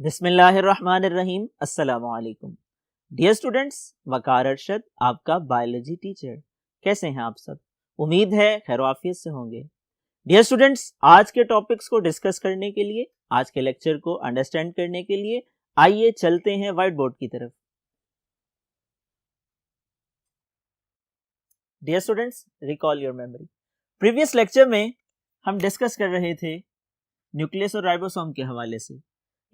बिस्मिल्लाहिर्रहमानिर्रहीम। अस्सलामु अलैकुम। डियर स्टूडेंट्स, वकार अरशद आपका बायोलॉजी टीचर। कैसे हैं आप सब? उम्मीद है खैर-ओ-आफियत से होंगे। डियर स्टूडेंट्स, आज के टॉपिक्स को डिस्कस करने के लिए, आज के लेक्चर को अंडरस्टैंड करने के लिए आइए चलते हैं व्हाइट बोर्ड की तरफ। Dear students, recall your memory. Previous lecture में हम डिस्कस कर रहे थे न्यूक्लियस और राइबोसोम के हवाले से।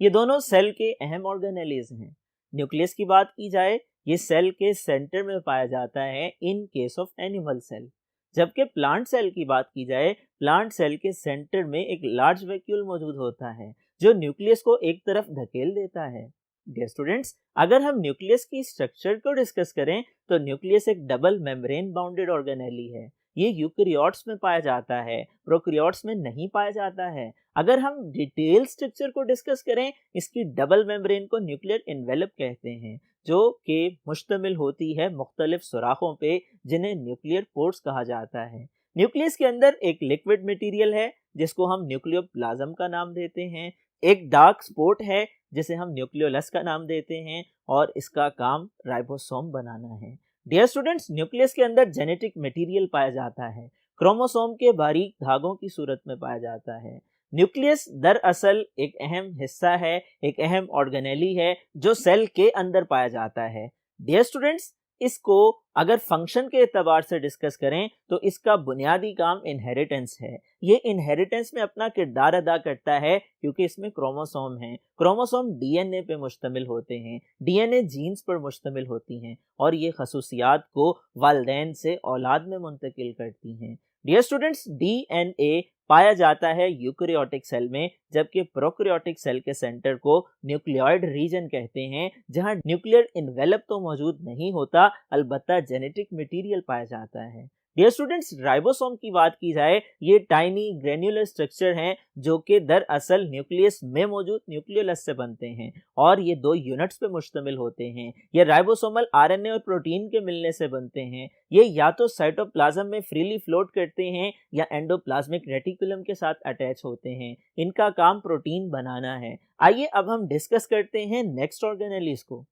ये दोनों सेल के अहम ऑर्गेनेलीज हैं। न्यूक्लियस की बात की जाए, ये सेल के सेंटर में पाया जाता है in case of animal cell, जबकि प्लांट सेल की बात की जाए, प्लांट सेल के सेंटर में एक लार्ज वैक्यूल मौजूद होता है जो न्यूक्लियस को एक तरफ धकेल देता है। डियर स्टूडेंट्स, अगर हम न्यूक्लियस की स्ट्रक्चर को डिस्कस करें तो न्यूक्लियस एक डबल मेम्ब्रेन बाउंडेड ऑर्गेनेली है। ये यूकैरियोट्स में पाया जाता है, प्रोकैरियोट्स में नहीं पाया जाता है। अगर हम डिटेल स्ट्रक्चर को डिस्कस करें, इसकी डबल मेम्ब्रेन को न्यूक्लियर एनवेलप कहते हैं, जो कि मुश्तमिल होती है मुख्तलिफ सुराखों पे, जिन्हें न्यूक्लियर पोर्स कहा जाता है। न्यूक्लियस के अंदर एक लिक्विड मटेरियल है जिसको हम न्यूक्लियोप्लाज्म का नाम देते हैं, एक डार्क स्पॉट है जिसे हम न्यूक्लियोलस का नाम देते हैं, और इसका काम राइबोसोम बनाना है। डियर स्टूडेंट्स, न्यूक्लियस के अंदर जेनेटिक मटेरियल पाया जाता है, क्रोमोसोम के बारीक धागों की सूरत में पाया जाता है। न्यूक्लियस दरअसल एक अहम हिस्सा है, एक अहम ऑर्गेनेली है जो सेल के अंदर पाया जाता है। डियर स्टूडेंट्स, इसको अगर फंक्शन के एतबार से डिस्कस करें तो इसका बुनियादी काम इनहेरिटेंस है। ये इनहेरिटेंस में अपना किरदार अदा करता है क्योंकि इसमें क्रोमोसोम हैं। क्रोमोसोम डीएनए पे मुश्तमिल होते हैं, डीएनए जीन्स पर मुश्तमिल होती हैं और ये खसूसियात को वालिदैन से औलाद में मुंतकिल करती हैं। डियर स्टूडेंट्स, डीएनए पाया जाता है यूकैरियोटिक सेल में, जबकि प्रोकैरियोटिक सेल के सेंटर को न्यूक्लियोइड रीजन कहते हैं, जहां न्यूक्लियर इन्वेलप तो मौजूद नहीं होता, अलबत्ता जेनेटिक मटेरियल पाया जाता है। डियर स्टूडेंट्स, राइबोसोम की बात की जाए, ये टाइनी ग्रेन्युलर स्ट्रक्चर हैं जो कि दरअसल न्यूक्लियस में मौजूद न्यूक्लियोलस से बनते हैं और ये दो यूनिट्स पे मुश्तमिल होते हैं। ये राइबोसोमल आरएनए और प्रोटीन के मिलने से बनते हैं। ये या तो साइटोप्लाज्म में फ्रीली फ्लोट करते हैं या एंडोप्लाज्मिक रेटिकुलम के साथ अटैच होते हैं। इनका काम प्रोटीन बनाना है। आइए अब हम डिस्कस करते हैं नेक्स्ट ऑर्गेनेलीज को,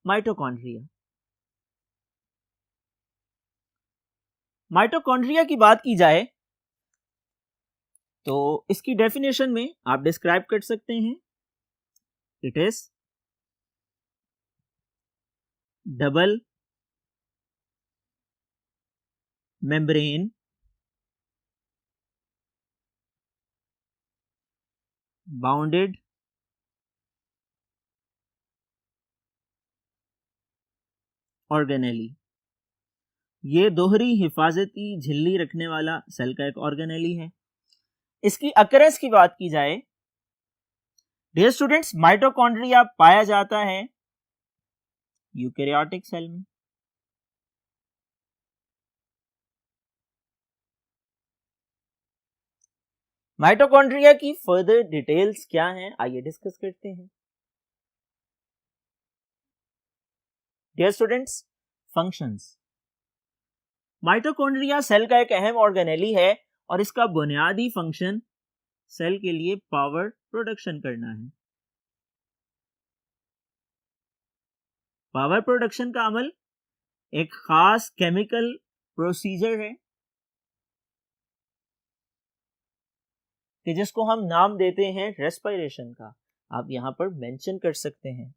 माइटोकॉन्ड्रिया। माइटोकॉन्ड्रिया की बात की जाए तो इसकी डेफिनेशन में आप डिस्क्राइब कर सकते हैं, it is double membrane bounded organelle. ये दोहरी हिफाजती झिल्ली रखने वाला सेल का एक ऑर्गेनेली है। इसकी अकरेंस की बात की जाए, डियर स्टूडेंट्स, माइटोकॉन्ड्रिया पाया जाता है यूकैरियोटिक सेल में, माइटोकॉन्ड्रिया की फर्दर डिटेल्स क्या हैं, आइए डिस्कस करते हैं। Dear students, functions. Mitochondria cell का एक अहम ऑर्गेनेली है और इसका बुनियादी फंक्शन सेल के लिए पावर प्रोडक्शन करना है। पावर प्रोडक्शन का अमल एक खास केमिकल प्रोसीजर है कि जिसको हम नाम देते हैं रेस्पिरेशन का। आप यहां पर मेंशन कर सकते हैं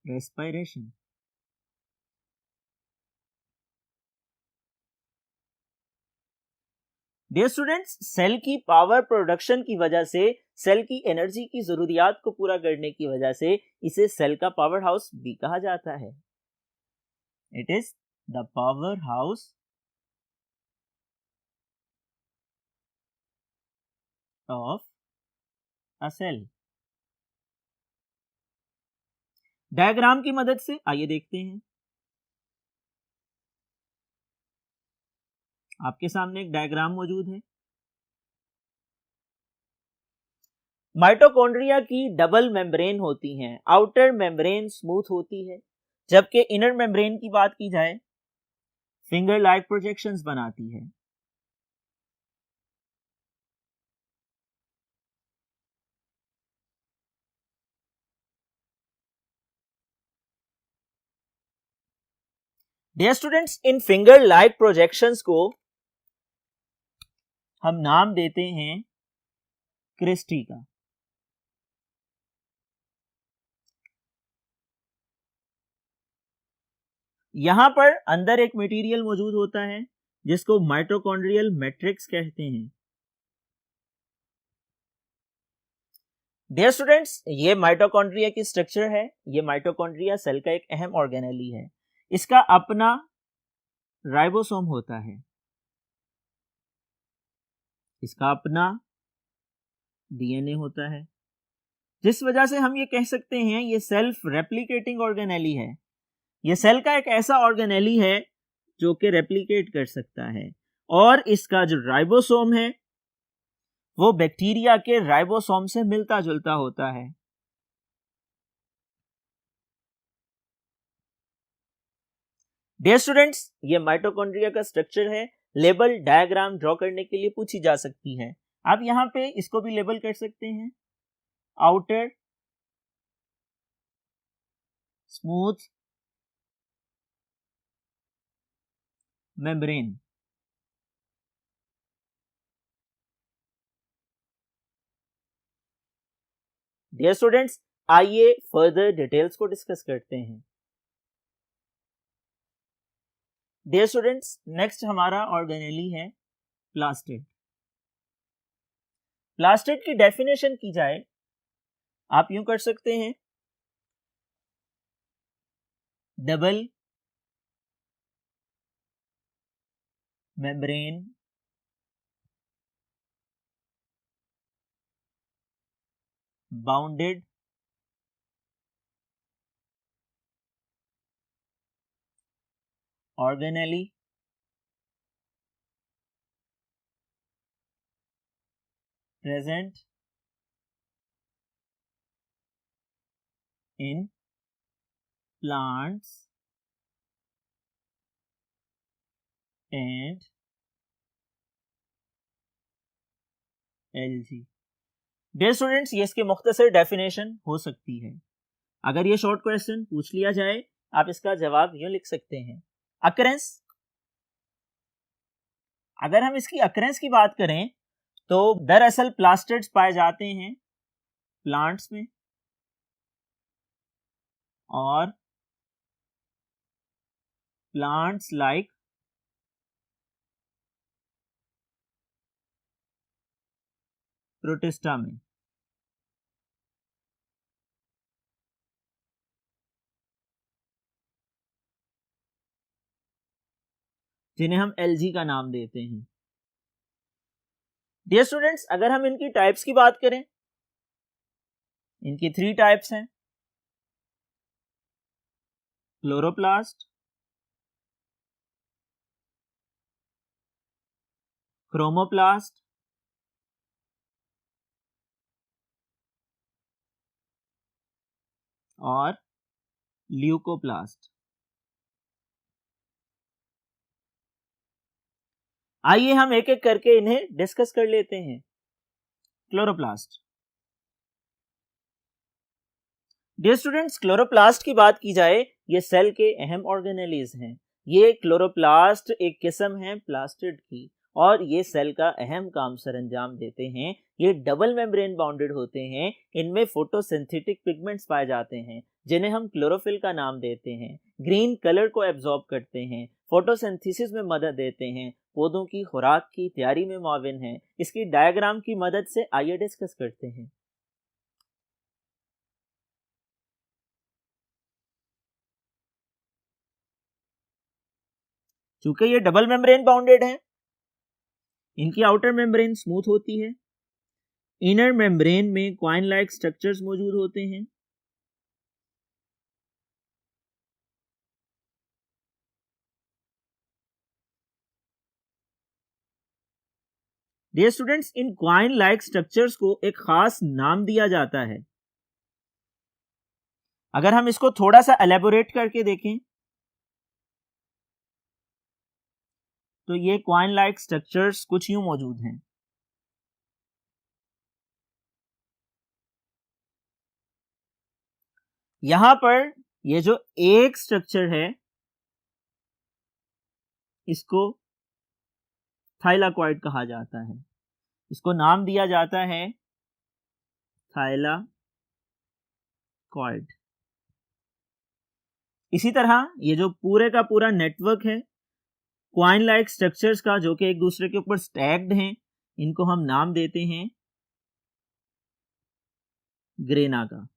रेस्पिरेशन। डियर स्टूडेंट्स, सेल की पावर प्रोडक्शन की वजह से, सेल की एनर्जी की जरूरियात को पूरा करने की वजह से इसे सेल का पावर हाउस भी कहा जाता है। It is the power house of a cell. Diagram की मदद से आइए देखते हैं। आपके सामने एक डायग्राम मौजूद है। माइटोकॉन्ड्रिया की डबल मेम्ब्रेन होती हैं, आउटर मेम्ब्रेन स्मूथ होती है, जबकि इनर मेम्ब्रेन की बात की जाए फिंगर लाइक प्रोजेक्शंस बनाती है। Dear students, in finger like projections को हम नाम देते हैं क्रिस्टी का। यहां पर अंदर एक मटेरियल मौजूद होता है जिसको माइटोकॉन्ड्रियल मैट्रिक्स कहते हैं। डियर स्टूडेंट्स, ये माइटोकॉन्ड्रिया की स्ट्रक्चर है। ये माइटोकॉन्ड्रिया सेल का एक अहम ऑर्गेनेली है। इसका अपना राइबोसोम होता है, इसका अपना डीएनए होता है, जिस वजह से हम ये कह सकते हैं ये सेल्फ रेप्लिकेटिंग ऑर्गेनेली है। ये सेल का एक ऐसा ऑर्गेनेली है जो कि रेप्लिकेट कर सकता है, और इसका जो राइबोसोम है वो बैक्टीरिया के राइबोसोम से मिलता जुलता होता है। डियर स्टूडेंट्स, ये माइटोकॉन्ड्रिया का स्ट्रक्चर है। लेबल डायग्राम ड्रॉ करने के लिए पूछी जा सकती है। आप यहां पे इसको भी लेबल कर सकते हैं, outer smooth membrane. Dear students, आइए फर्दर डिटेल्स को डिस्कस करते हैं। डियर स्टूडेंट्स, नेक्स्ट हमारा ऑर्गेनेली है प्लास्टिड। प्लास्टिड की डेफिनेशन की जाए, आप यूं कर सकते हैं, double membrane bounded organelle present in plants and algae। Dear students, ये इसकी मुख्तसर डेफिनेशन हो सकती है। अगर ये शॉर्ट क्वेश्चन पूछ लिया जाए, आप इसका जवाब यूं लिख सकते हैं, अकरेंस। अगर हम इसकी अकरेंस की बात करें तो दरअसल प्लास्टिड्स पाए जाते हैं प्लांट्स में और प्लांट्स लाइक प्रोटिस्टा में। जिन्हें हम एल्गी का नाम देते हैं। डियर स्टूडेंट्स, अगर हम इनकी टाइप्स की बात करें, इनकी 3 टाइप्स हैं, क्लोरोप्लास्ट, क्रोमोप्लास्ट और ल्यूकोप्लास्ट। आइए हम एक एक करके इन्हें डिस्कस कर लेते हैं। क्लोरोप्लास्ट। डियर स्टूडेंट्स, क्लोरोप्लास्ट की बात की जाए, ये सेल के अहम ऑर्गेनेलीज हैं। ये क्लोरोप्लास्ट एक किस्म है प्लास्टिड की, और ये सेल का अहम काम सरंजाम देते हैं। ये डबल मेम्ब्रेन बाउंडेड होते हैं। इनमें फोटोसिंथेटिक पिगमेंट्स पाए जाते हैं जिन्हें हम क्लोरोफिल का नाम देते हैं। ग्रीन कलर को एब्जॉर्ब करते हैं, फोटोसिंथेसिस में मदद देते हैं, पौधों की खुराक की तैयारी में मुआविन हैं। इसकी डायग्राम की मदद से आइए डिस्कस करते हैं। चूंकि ये डबल मेम्ब्रेन बाउंडेड है, इनकी आउटर मेम्ब्रेन स्मूथ होती है, इनर मेम्ब्रेन में क्वाइन लाइक स्ट्रक्चर्स मौजूद होते हैं। डियर स्टूडेंट्स, इन क्वाइन लाइक स्ट्रक्चर्स को एक खास नाम दिया जाता है। अगर हम इसको थोड़ा सा एलेबोरेट करके देखें तो ये क्वाइन लाइक स्ट्रक्चर्स कुछ यूं मौजूद हैं। यहां पर ये जो एक स्ट्रक्चर है इसको थाइलाकॉइड कहा जाता है। इसको नाम दिया जाता है थाइलाकॉइड। इसी तरह ये जो पूरे का पूरा नेटवर्क है क्वाइन लाइक स्ट्रक्चर्स का, जो कि एक दूसरे के ऊपर स्टैक्ड हैं, इनको हम नाम देते हैं ग्रेना का।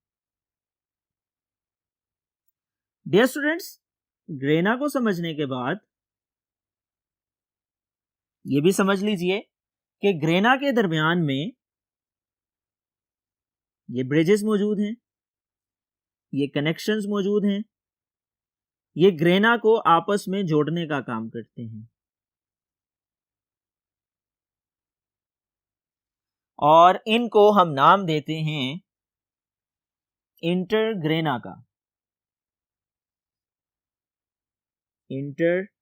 डियर स्टूडेंट्स, ग्रेना को समझने के बाद ये भी समझ लीजिए कि ग्रेना के दरमियान में ये ब्रिजेस मौजूद हैं, ये कनेक्शंस मौजूद हैं, ये ग्रेना को आपस में जोड़ने का काम करते हैं। और इनको हम नाम देते हैं इंटरग्रेना का। इंटरग्रेना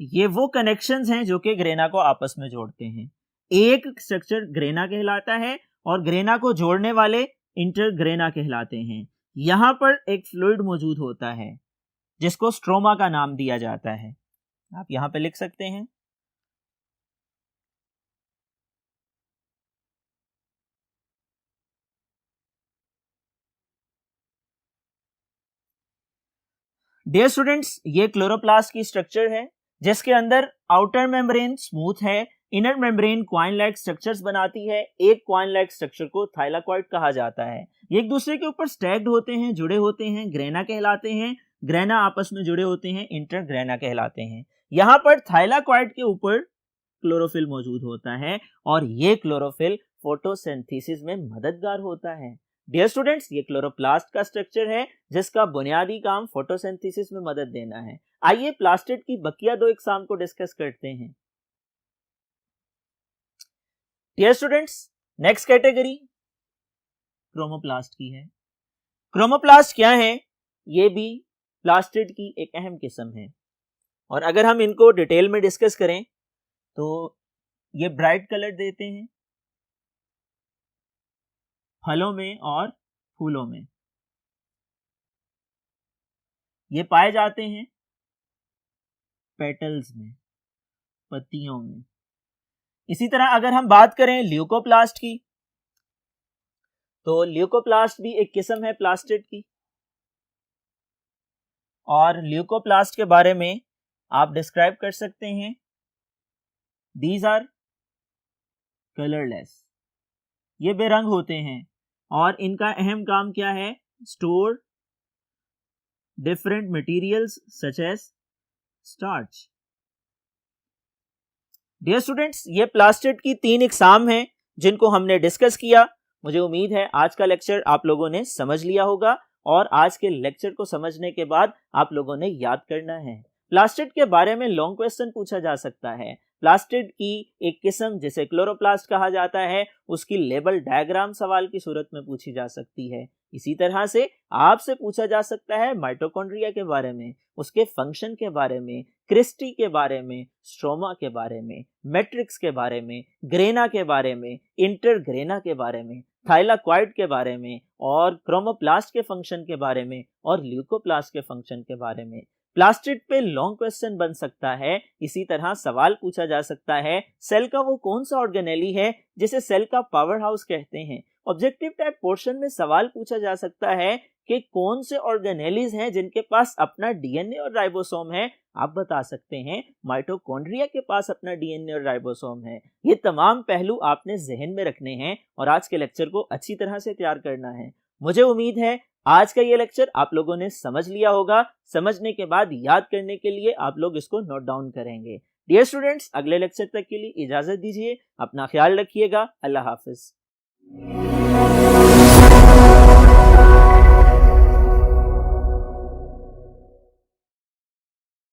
ये वो कनेक्शंस हैं जो कि ग्रेना को आपस में जोड़ते हैं। एक स्ट्रक्चर ग्रेना कहलाता है और ग्रेना को जोड़ने वाले इंटरग्रेना कहलाते हैं। यहां पर एक फ्लूइड मौजूद होता है जिसको स्ट्रोमा का नाम दिया जाता है। आप यहां पे लिख सकते हैं। डियर स्टूडेंट्स, ये क्लोरोप्लास्ट की स्ट्रक्चर है जिसके अंदर आउटर मेम्ब्रेन स्मूथ है, inner membrane coin like structures बनाती है। एक क्वाइन लाइक स्ट्रक्चर को थाइलाकॉइड कहा जाता है। ये एक दूसरे के ऊपर स्टैक्ड होते हैं, जुड़े होते हैं, ग्रेना कहलाते हैं। ग्रेना आपस में जुड़े होते हैं, इंटरग्रेना कहलाते हैं। यहाँ पर थाइलाकॉइड के ऊपर क्लोरोफिल मौजूद होता है और ये क्लोरोफिल फोटोसिंथेसिस में मददगार होता है। डियर स्टूडेंट्स, ये क्लोरोप्लास्ट का स्ट्रक्चर है जिसका बुनियादी काम फोटोसिंथेसिस में मदद देना है। आइए प्लास्टिड की बकिया दो एग्जाम को डिस्कस करते हैं। Dear students, next category chromoplast की है। क्रोमोप्लास्ट क्या है? ये भी प्लास्टिड की एक अहम किस्म है और अगर हम इनको डिटेल में डिस्कस करें तो ये ब्राइट कलर देते हैं फलों में और फूलों में। ये पाए जाते हैं पेटल्स में, पत्तियों में। इसी तरह अगर हम बात करें ल्यूकोप्लास्ट की तो ल्यूकोप्लास्ट भी एक किस्म है प्लास्टिड की और ल्यूकोप्लास्ट के बारे में आप डिस्क्राइब कर सकते हैं, दीज आर कलरलेस। ये बेरंग होते हैं और इनका अहम काम क्या है? Store different materials such as starch. Dear students, ये प्लास्टिड की 3 इकसाम हैं जिनको हमने डिस्कस किया। मुझे उम्मीद है आज का लेक्चर आप लोगों ने समझ लिया होगा और आज के लेक्चर को समझने के बाद आप लोगों ने याद करना है। प्लास्टिड के बारे में लॉन्ग क्वेश्चन पूछा जा सकता है। प्लास्टिड की एक किस्म जिसे क्लोरोप्लास्ट कहा जाता है उसकी लेबल डायग्राम सवाल की सूरत में पूछी जा सकती है। इसी तरह से आपसे पूछा जा सकता है माइटोकॉन्ड्रिया के बारे में, उसके फंक्शन के बारे में, क्रिस्टी के बारे में, स्ट्रोमा के बारे में, मैट्रिक्स के बारे में, ग्रेना के बारे में, इंटरग्रेना के बारे में, थाइलाकॉइड के बारे में और क्रोमोप्लास्ट के फंक्शन के बारे में और ल्यूकोप्लास्ट के फंक्शन के बारे में। प्लास्टिड पे लॉन्ग क्वेश्चन बन सकता है। इसी तरह सवाल पूछा जा सकता है सेल का वो कौन सा ऑर्गेनेली है जिसे सेल का पावर हाउस कहते हैं। ऑब्जेक्टिव टाइप पोर्शन में सवाल पूछा जा सकता है कि कौन से ऑर्गेनेलीज हैं जिनके पास अपना डीएनए और राइबोसोम है। आप बता सकते हैं माइटोकॉन्ड्रिया के पास अपना डीएनए और राइबोसोम है। ये तमाम पहलू आपने जहन में रखने हैं और आज के लेक्चर को अच्छी तरह से तैयार करना है। मुझे उम्मीद है आज का ये लेक्चर आप लोगों ने समझ लिया होगा। समझने के बाद याद करने के लिए आप लोग इसको नोट डाउन करेंगे। डियर स्टूडेंट्स, अगले लेक्चर तक के लिए इजाजत दीजिए। अपना ख्याल रखिएगा। अल्लाह हाफिज।